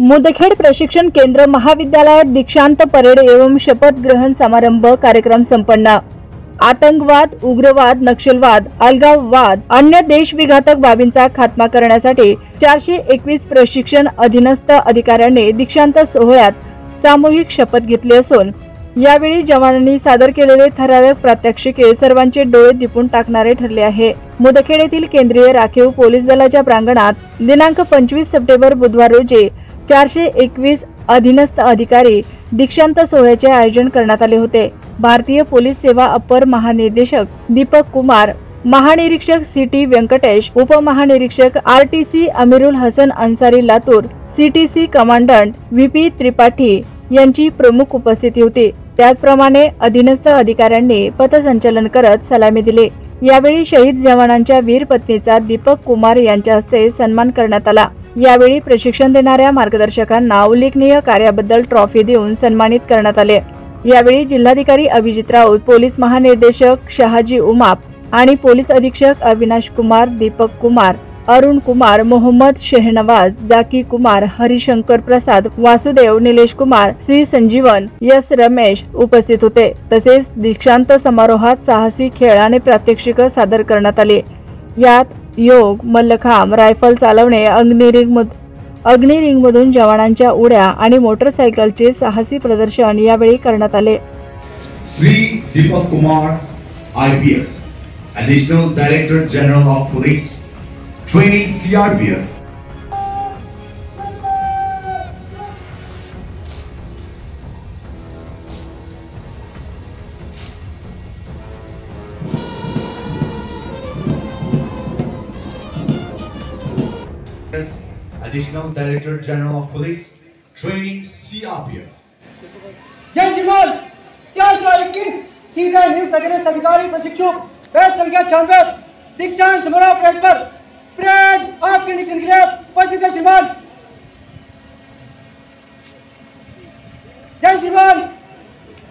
मुदखेड प्रशिक्षण केंद्र महाविद्यालयात दीक्षांत परेड एवं शपथ ग्रहण समारंभ कार्यक्रम संपन्न। आतंकवाद, उग्रवाद, नक्षलवाद, अलगाववाद, अन्य देशविघातक बाबींचा खात्मा करण्यासाठी 421 प्रशिक्षण अधीनस्थ अधिकाऱ्यांनी दीक्षांत सोहळ्यात सामूहिक शपथ घेतली असून यावेळी जवानांनी सादर केलेले थरारक प्रात्यक्षिके सर्वांचे डोळे दिपून टाकणारे ठरले आहे। मुदखेड येथील केंद्रीय राखीव पोलीस दलाच्या प्रांगणात दिनांक 25 सप्टेंबर बुधवार रोजी 421 अधीनस्थ अधिकारी दीक्षांत सोहळ्याचे आयोजन करण्यात आले होते। भारतीय पोलीस सेवा अपर महानिदेशक दीपक कुमार, महानिरीक्षक सीटी व्यंकटेश, उपमहानिरीक्षक RTC Amirul Hasan Ansari Latur, CTC commandant VP Tripathi यांची प्रमुख उपस्थिती होती। त्याचप्रमाणे अधीनस्थ अधिकाऱ्यांनी पथसंचलन करत सलामी दिली। यावेळी शहीद जवानांच्या वीर पत्नीचा दीपक कुमार यांच्या हस्ते सन्मान करण्यात आला। यावेळी प्रशिक्षण देणाऱ्या मार्गदर्शकांना उल्लेखनीय कार्याबद्दल ट्रॉफी देऊन सन्मानित करण्यात आले। यावेळी जिल्हाधिकारी अभिजित राऊत, पोलीस महानिर्देशक शहाजी उमाप आणि पोलीस अधीक्षक अविनाश कुमार, दीपक कुमार, अरुण कुमार, मोहम्मद शेहनवाज, जाकी कुमार, हरिशंकर प्रसाद, वासुदेव, निलेश कुमार, श्री संजीवन, यस रमेश उपस्थित होते। तसेच दीक्षांत समारोहात साहसी खेळ आणि प्रात्यक्षिक सादर करण्यात आले। यात योग, मल्लखांब, रायफल चालवणे, अग्निरिंग मधून जवानांच्या उड्या आणि मोटरसायकलचे साहसी प्रदर्शन यावेळी करण्यात आले। Shri Deepak Kumar IPS, Additional Director General of Police, Training CRPF. Additional Director General of Police, Training CRPF. जय श्रीमान 421 सीधे नियुक्त अधीनस्थ अधिकारी प्रशिक्षु बैच संख्या 96 दीक्षांत समारोह परेड पर परेड आपके निरीक्षण के लिए उपस्थित है श्रीमान। जय श्रीमान।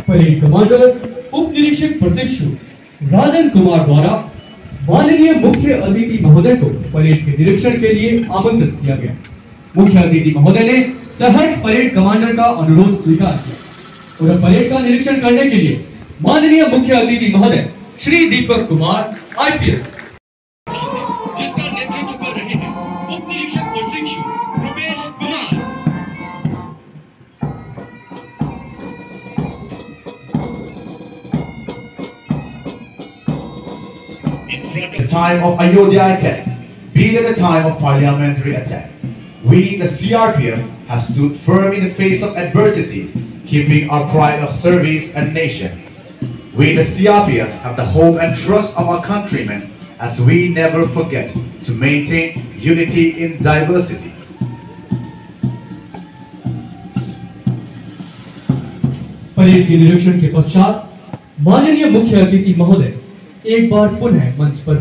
परेड कमांडर उप निरीक्षक प्रशिक्षु राजन कुमार द्वारा माननीय मुख्य अतिथि महोदय को परेड के निरीक्षण के लिए आमंत्रित किया गया। मुख्य अतिथि महोदय ने सहर्ष परेड कमांडर का अनुरोध स्वीकार किया और परेड का निरीक्षण करने के लिए माननीय मुख्य अतिथि महोदय श्री दीपक कुमार IPS, जिसका नेतृत्व कर रहे हैं उप निरीक्षक प्रशिक्षु Rupesh Kumar. At the time of Ayodhya attack, be it at the time of parliamentary attack, we, the CRPF, have stood firm in the face of adversity, keeping our pride of service and nation. We, the CRPF, have the hope and trust of our countrymen as we never forget to maintain unity in diversity. Parade के निरीक्षण के पश्चात माननीय मुख्य अतिथि महोदय एक बार पुनः मंच पर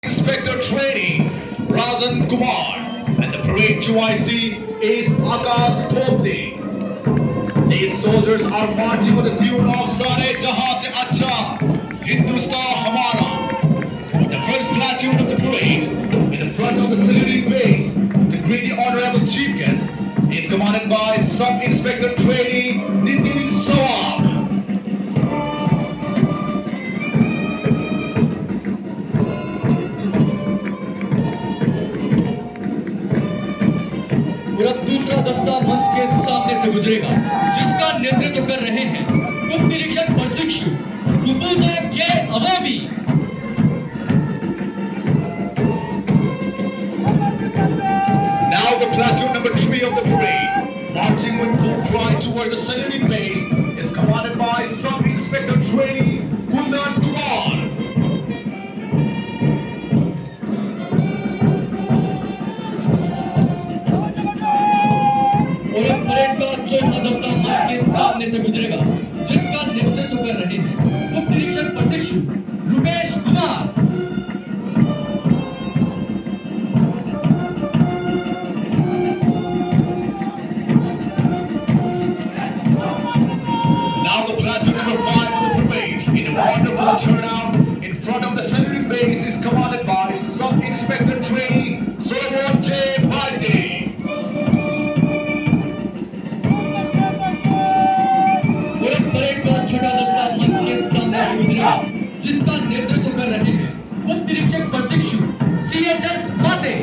Inspector Training Rajan Kumar and the parade 2IC is Akash Topte. These soldiers are marching with the tune of Sare Jahan Se Acha Hindustan Hamara. The first platoon of the parade in the front of the saluting base to greet the honorable chief guest is commanded by Sub-Inspector Training Nitin Sawab. पूरा दूसरा दस्ता मंच के सामने से गुजरेगा, जिसका नेतृत्व कर रहे हैं उप निरीक्षक प्रशिक्षु के अवामी। Now the platoon number 3 of the parade, marching with full pride towards the saluting base, सामने से गुजरेगा, जिसका नेतृत्व कर रहे हैं उप निरीक्षक प्रशिक्षु Rupesh Kumar. Now the platoon number 5 of the parade in a wonderful turnout in front of the saluting base is commanded by Sub-Inspector Trainee Solomon J. Baldi. Parade का छठा दस्ता मंच के सामने से गुजरेगा, जिसका नेतृत्व कर रहे हैं उप निरीक्षक प्रशिक्षु CHS माते।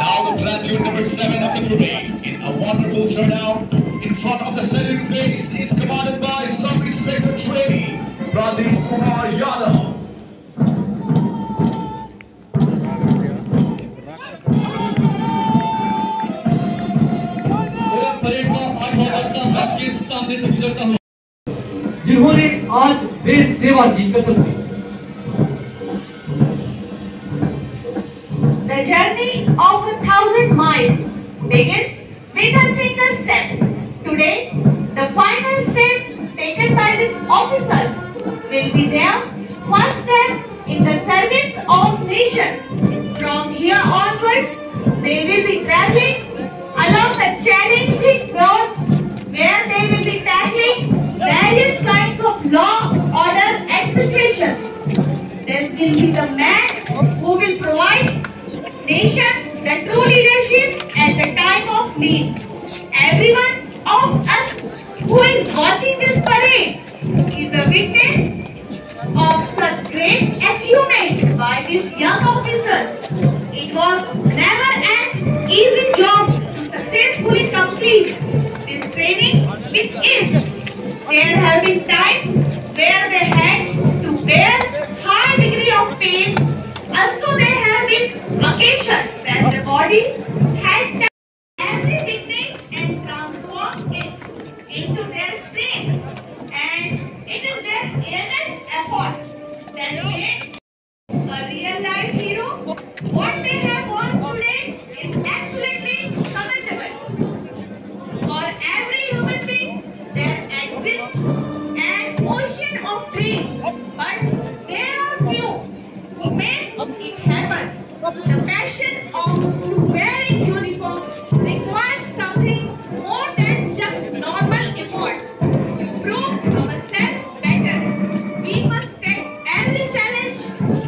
Now the platoon number 7 of the parade in a wonderful turnout in front of the saluting base is commanded by Sub-Inspector Trainee Pradeep Kumar Yadav. Parade का आठवां दस्ता मंच के सामने से गुजरता हुआ, जिन्होंने आज देश सेवा की कसम ली। The journey of 1,000 miles begins with a single step. Today, the final step taken by these officers will be their first step in the service of nation. From here onwards, they will be traveling along the challenging roads where they will be tackling various kinds of law, order and situations. This will be the man who will provide nation the true leadership at the time of need. Everyone of us who is watching this parade is a witness of such great achievement by these young officers. It was never an easy job to successfully complete this training with ease. There have been times where they had to bear high degree of pain. Also, there have been occasions when the body had taken every weakness and transformed it into their strength. And it is their earnest effort that made a real life hero. What they have won today is absolutely commendable. For every human being there exists an ocean of dreams, but there are few who make it happen. The passion of wearing uniform requires something more than just normal efforts. To prove ourselves better, we must take every challenge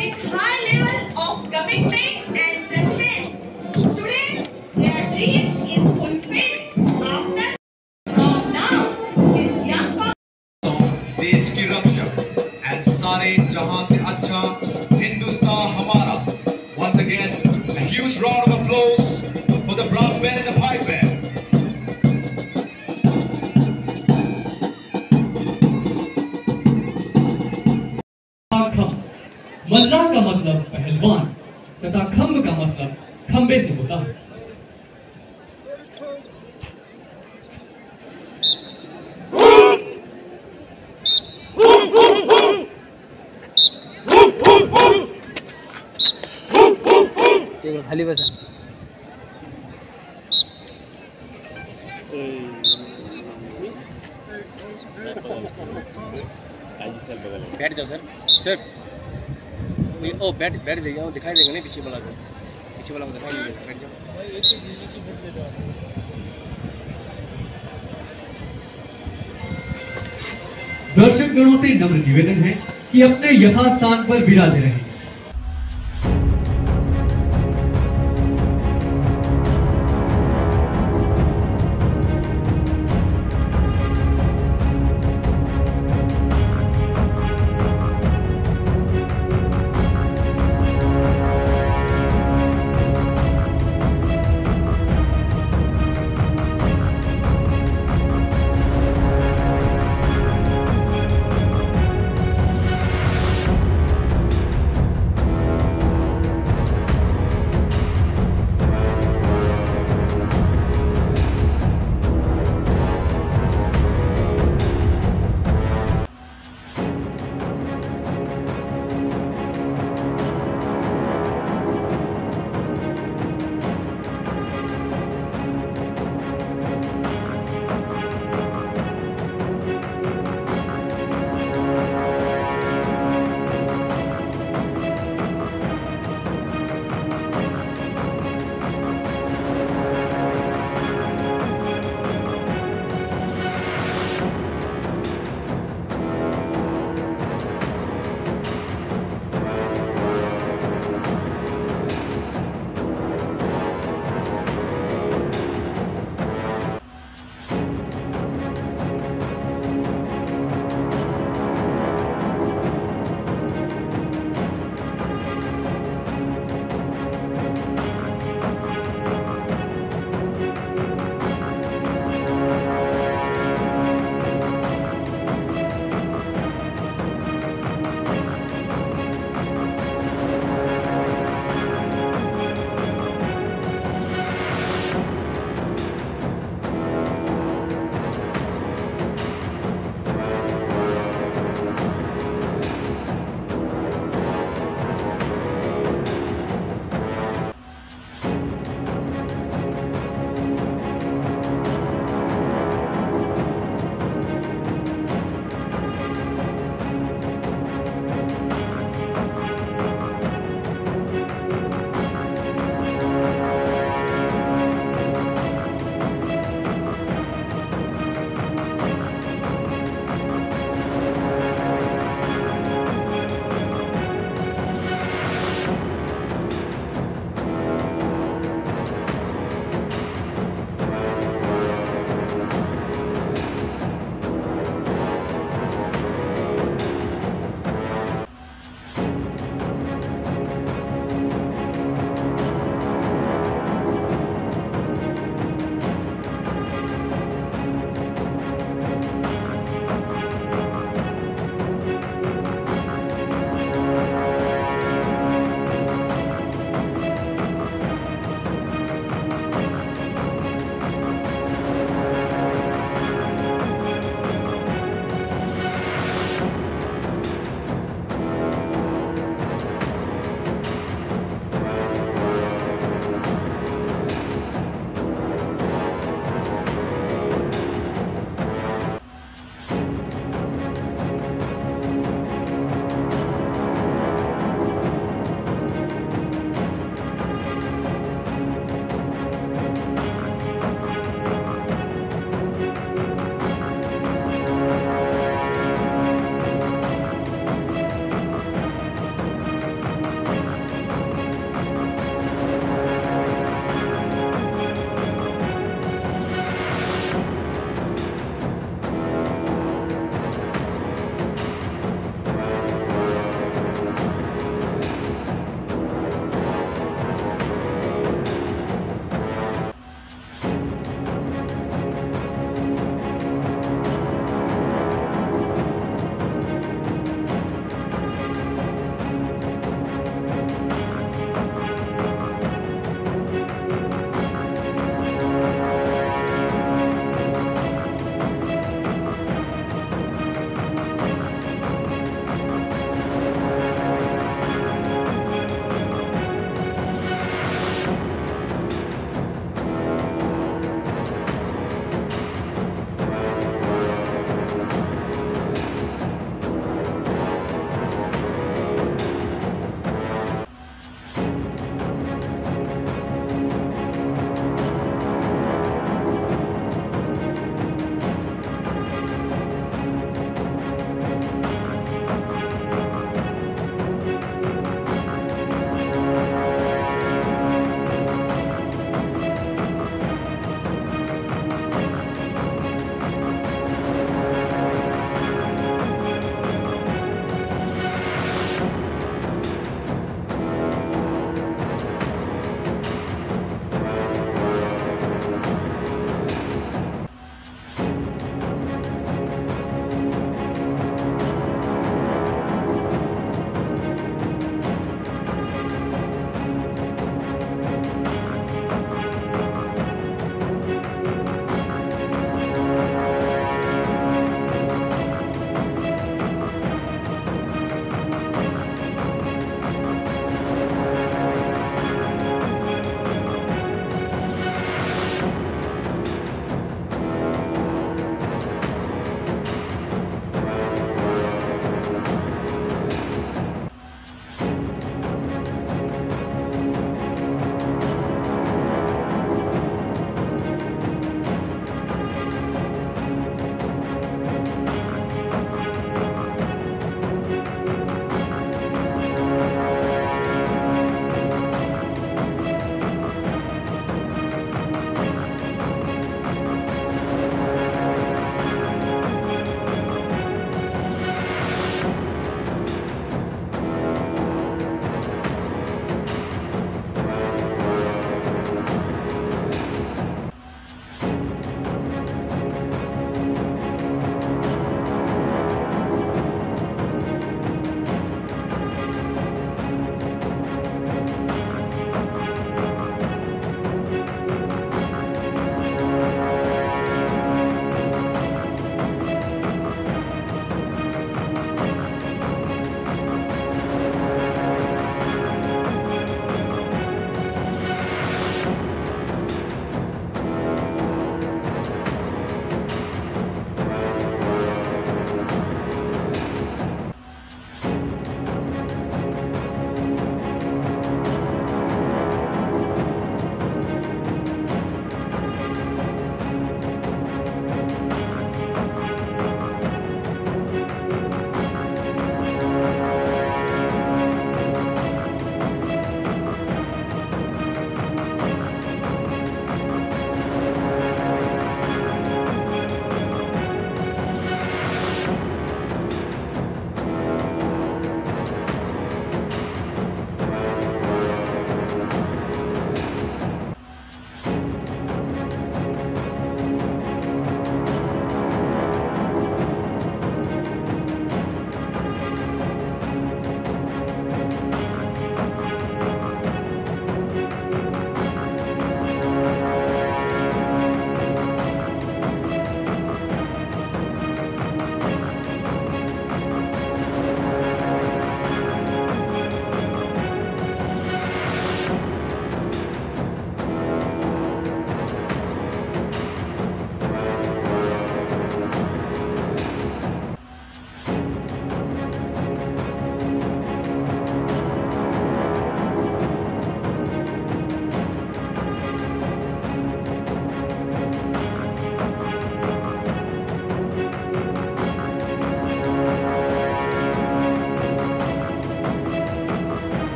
with high level of commitment and resilience. Today, their dream is fulfilled after. From now, this young देश की रक्षा and सारे जहां से अच्छा हिंदुस्तान हमारा. Once again, a huge round of applause for the brass band and the pipe band. मल्ला का मतलब पहलवान तथा खंभ का मतलब खंबे से होता है। खाली बस बैठ जाओ सर। सर ओ बैठ जाइए, वो दिखाई देंगे नहीं पीछे वाला को, दिखाई नहीं देगा। बैठ जाओ। दर्शकगणों से नम्र निवेदन है कि अपने यथास्थान पर विराजे रहें।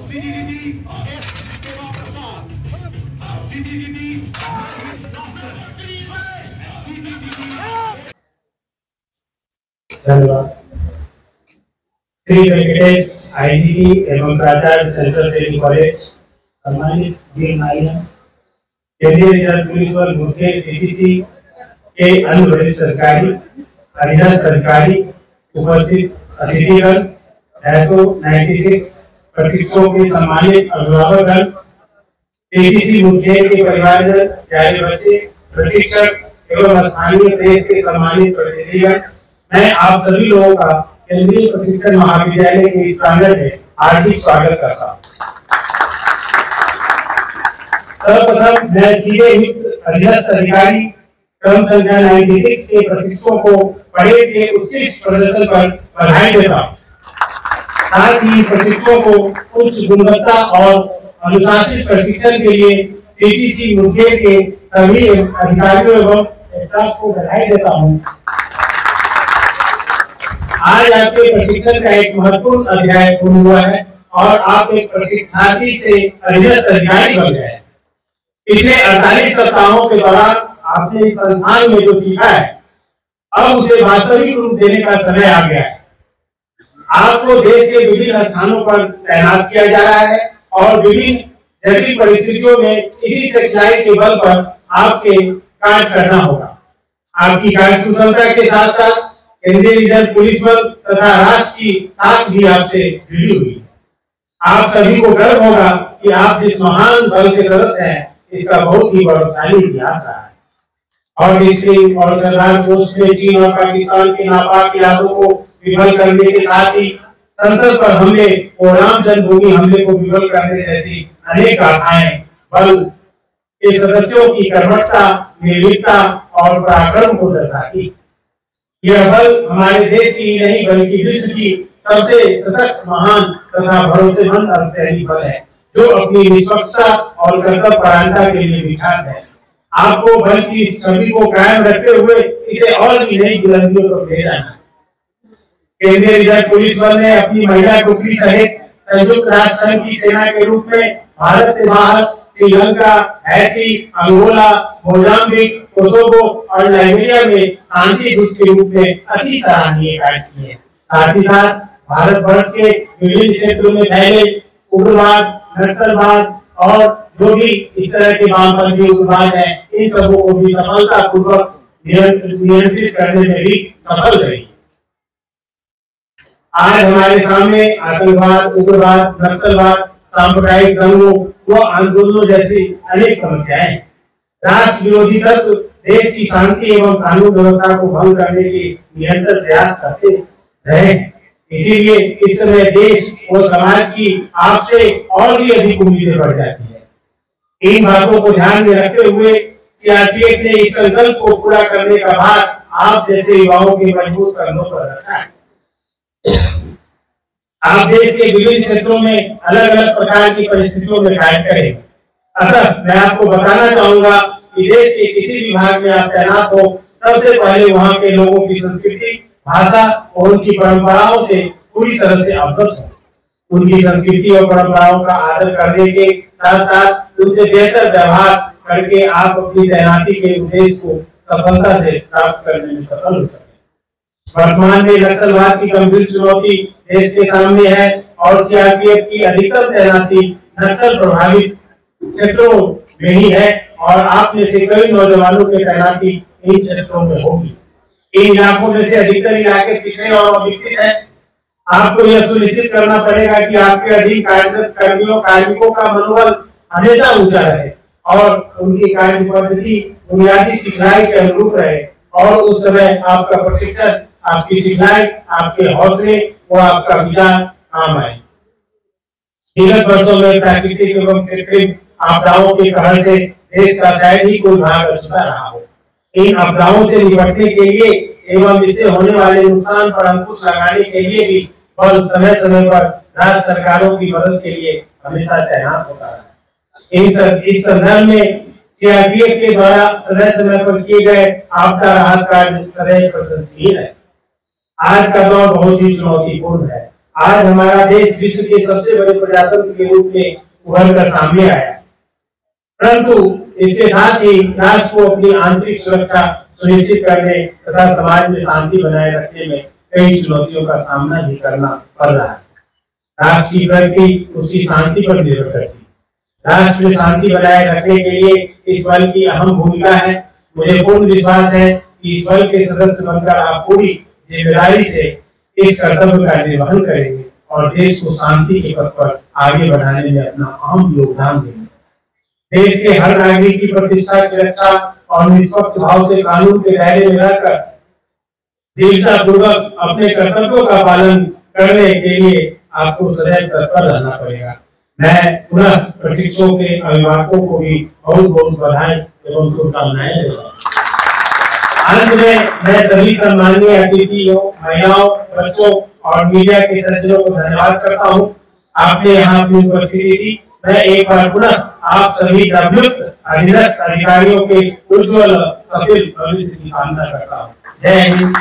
CDDD S Seva Prasad, CDDD Dr. CDDD धन्यवाद। श्री वेंकटेश IGP एवं प्राचार्य सेंट्रल ट्रेनिंग कॉलेज, सम्मानित डीन नायक, केंद्रीय रिजर्व पुलिस बल मुख्य CTC के अन्य वरिष्ठ अधिकारी, अधीनस्थ अधिकारी, उपस्थित अतिथिगण, 96 प्रशिक्षकों के सम्मानित अभिभावकगण, CTC मुख्य के परिवारजन, प्यारे बच्चे, प्रशिक्षक एवं स्थानीय प्रेस के सम्मानित प्रतिनिधिगण, मैं आप सभी लोगों का केंद्रीय प्रशिक्षण महाविद्यालय के इस प्रांगण में हार्दिक स्वागत करता हूँ। सर्वप्रथम मैं सीधे अधीनस्थ अधिकारी क्रम संख्या 96 के प्रशिक्षकों को परेड के उत्कृष्ट प्रदर्शन पर बधाई देता हूँ। साथ ही प्रशिक्षकों को उच्च गुणवत्ता और अनुशासित प्रशिक्षण के लिए CTC मुख्य के सभी अधिकारियों एवं स्टाफ को बधाई देता हूँ। आज आपके प्रशिक्षण का एक महत्वपूर्ण अध्याय पूर्ण हुआ है और आप एक प्रशिक्षार्थी से अधीनस्थ अधिकारी बन गए हैं। पिछले 48 सप्ताहों के दौरान आपने इस संस्थान में जो सीखा है, अब उसे वास्तविक रूप देने का समय आ गया है। आपको देश के विभिन्न स्थानों पर तैनात किया जा रहा है और विभिन्न जटिल परिस्थितियों में इसी सिखलाई के बल पर आपके कार्य करना होगा। आपकी कार्य कुशलता के साथ साथ केंद्रीय रिजर्व पुलिस बल तथा राष्ट्र की साख भी आपसे जुड़ी हुई। आप सभी को गर्व होगा कि आप जिस महान बल के सदस्य हैं, इसका बहुत ही गौरवशाली इतिहास रहा है और इसलिए और सरदार पोस्ट में चीन और पाकिस्तान के नापाक इलाकों को विफल करने के साथ ही संसद पर हमले और राम जन्मभूमि हमले को विफल करने जैसी अनेक गाथाएं बल के सदस्यों की कर्मठता, निर्भीकता और पराक्रम को दर्शाती। यह बल हमारे देश की ही नहीं बल्कि विश्व की सबसे सशक्त, महान तथा भरोसेमंद अर्धसैनिक बल है, जो अपनी निष्पक्षता और कर्तव्यपरायणता के लिए विख्यात है। आपको बल की इस छवि को कायम रखते हुए इसे और भी नई बुलंदियों तक ले जाना है। केंद्रीय रिजर्व पुलिस बल ने अपनी महिला टुकड़ी सहित संयुक्त राष्ट्र संघ की सेना के रूप में भारत से बाहर Sri Lanka, Haiti, Angola, Mozambique, Kosovo और लाइबेरिया में शांति दूत के रूप में अति सराहनीय कार्य किए। साथ ही साथ भारत वर्ष के विभिन्न क्षेत्रों में फैले उग्रवाद, नक्सलवाद और जो भी इस तरह के वामपंथी उग्रवाद है, इन सबों को भी सफलतापूर्वक नियंत्रित करने में भी सफल रही। आज हमारे सामने आतंकवाद, उग्रवाद, नक्सलवाद, सांप्रदायिक दंगों व आंदोलनों जैसी अनेक समस्याएं हैं। राष्ट्र विरोधी तत्व देश की शांति एवं कानून व्यवस्था को भंग करने के निरंतर प्रयास करते रहे हैं। इसीलिए इस समय देश और समाज की आपसे और भी अधिक उम्मीदें बढ़ जाती है। इन बातों को ध्यान में रखते हुए CRPF ने इस संकल्प को पूरा करने का भार आप जैसे युवाओं के मजबूत कदमों पर रखा है। आप देश के विभिन्न क्षेत्रों में अलग अलग प्रकार की परिस्थितियों में कार्य करेंगे। अतः मैं आपको बताना चाहूंगा कि देश के किसी भी भाग में आप तैनात हो, सबसे पहले वहाँ के लोगों की संस्कृति, भाषा और उनकी परंपराओं से पूरी तरह से अवगत हो। उनकी संस्कृति और परंपराओं का आदर करने के साथ साथ उनसे बेहतर व्यवहार करके आप अपनी तैनाती के उद्देश्य को सफलता से प्राप्त करने में सफल हो सके। वर्तमान में नक्सलवाद की गंभीर चुनौती देश के सामने है और CRPF की अधिकतम तैनाती नक्सल प्रभावित क्षेत्रों में ही है और आप में से कई नौजवानों की तैनाती इन क्षेत्रों में होगी। इन इलाकों में से अधिकतर इलाके पिछड़े और अविकसित हैं। आपको यह सुनिश्चित करना पड़ेगा कि आपके अधीन कार्यरत कार्मिकों का मनोबल हमेशा ऊंचा रहे और उनकी कार्य पद्धति बुनियादी सिखलाई के अनुरूप रहे और उस समय आपका प्रशिक्षण, आपकी सिखलाई, आपके हौसले व आपका विचार काम आए। विगत वर्षों में प्राकृतिक एवं कृत्रिम आपदाओं के कहर से देश का शायद ही कोई भाग अछूता रहा हो। इन आपदाओं से निपटने के लिए एवं इससे होने वाले नुकसान पर अंकुश लगाने के लिए भी बल समय समय पर राज्य सरकारों की मदद के लिए हमेशा तैनात होता है। इस संदर्भ में CRPF के द्वारा समय समय पर किए गए आपदा राहत कार्य सदैव प्रशंसनीय है। आज का दौर बहुत ही चुनौतीपूर्ण है। आज हमारा देश विश्व के सबसे बड़े प्रजातंत्र के रूप में उभर कर सामने आया, परंतु इसके साथ ही राष्ट्र को अपनी आंतरिक सुरक्षा सुनिश्चित करने तथा समाज में शांति बनाए रखने में कई चुनौतियों का सामना भी करना पड़ रहा है। राष्ट्र की प्रगति उसकी शांति पर निर्भर करती है। राष्ट्र में शांति बनाए रखने के लिए इस बल की अहम भूमिका है। मुझे पूर्ण विश्वास है कि इस बल के सदस्य बनकर आप पूरी जिम्मेदारी से इस कर्तव्य का निर्वहन करेंगे और देश को शांति के पथ पर आगे बढ़ाने में अपना अहम योगदान देंगे। देश के हर नागरिक की प्रतिष्ठा की रक्षा और निष्पक्ष भाव से कानून के दायरे में रहकर दृढ़तापूर्वक अपने कर्तव्यों का पालन करने के लिए आपको सदैव तत्पर रहना पड़ेगा। मैं पुनः प्रशिक्षुओं के अभिभावकों को भी बहुत बहुत बधाई एवं शुभकामनाएं देता हूँ। अंत में मैं सभी सम्माननीय अतिथियों, महिलाओं, बच्चों और मीडिया के सज्जनों को धन्यवाद करता हूँ। आपने यहाँ अपनी उपस्थिति दी। मैं एक बार पुनः आप सभी नवनियुक्त अधीनस्थ अधिकारियों के उज्ज्वल सफल भविष्य की कामना करता हूँ। जय हिंद।